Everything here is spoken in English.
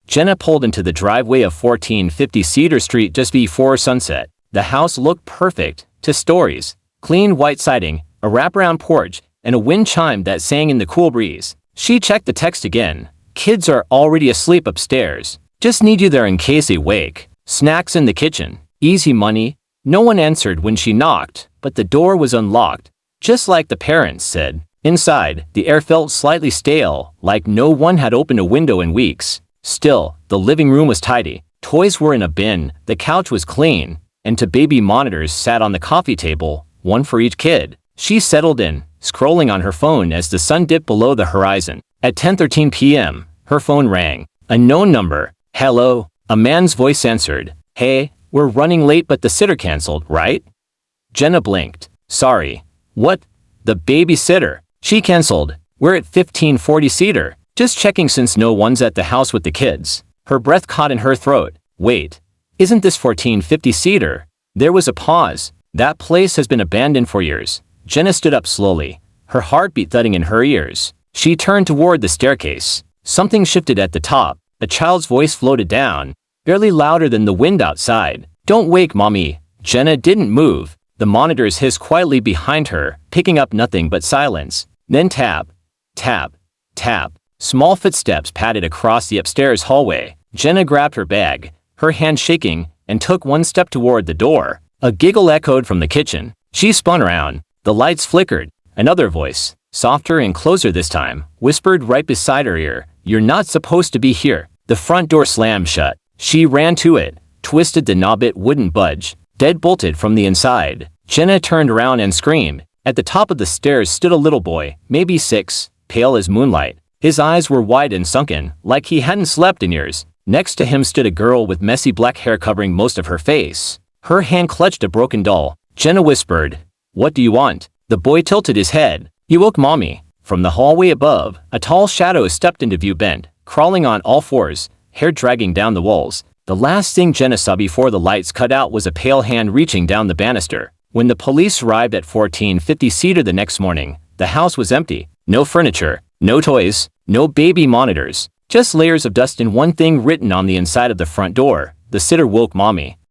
Jenna pulled into the driveway of 1450 Cedar Street just before sunset. The house looked perfect, 2 stories, clean white siding, a wraparound porch, and a wind chime that sang in the cool breeze. She checked the text again. Kids are already asleep upstairs. Just need you there in case they wake. Snacks in the kitchen. Easy money. No one answered when she knocked, but the door was unlocked, just like the parents said. Inside, the air felt slightly stale, like no one had opened a window in weeks. Still, the living room was tidy. Toys were in a bin, the couch was clean, and 2 baby monitors sat on the coffee table, 1 for each kid. She settled in, scrolling on her phone as the sun dipped below the horizon. At 10:13 p.m., her phone rang. A known number. Hello? A man's voice answered. Hey, we're running late but the sitter canceled, right? Jenna blinked. Sorry. What? The babysitter. She canceled. We're at 1540 Cedar. Just checking since no one's at the house with the kids. Her breath caught in her throat. Wait. Isn't this 1450 Cedar? There was a pause. That place has been abandoned for years. Jenna stood up slowly, her heartbeat thudding in her ears. She turned toward the staircase. Something shifted at the top. A child's voice floated down, barely louder than the wind outside. Don't wake, Mommy. Jenna didn't move. The monitors hissed quietly behind her, picking up nothing but silence. Then tap, tap, tap. Small footsteps padded across the upstairs hallway. Jenna grabbed her bag, her hand shaking, and took 1 step toward the door. A giggle echoed from the kitchen. She spun around. The lights flickered. Another voice, softer and closer this time, whispered right beside her ear. You're not supposed to be here. The front door slammed shut. She ran to it, twisted the knob. It wouldn't budge. Dead-bolted from the inside. Jenna turned around and screamed. At the top of the stairs stood a little boy, maybe 6, pale as moonlight. His eyes were wide and sunken, like he hadn't slept in years. Next to him stood a girl with messy black hair covering most of her face. Her hand clutched a broken doll. Jenna whispered, What do you want? The boy tilted his head. You woke Mommy. From the hallway above, a tall shadow stepped into view, bent, crawling on all 4s, hair dragging down the walls. The last thing Jenna saw before the lights cut out was a pale hand reaching down the banister. When the police arrived at 1450 Cedar the next morning, the house was empty. No furniture, no toys, no baby monitors, just layers of dust and one thing written on the inside of the front door. The sitter woke Mommy.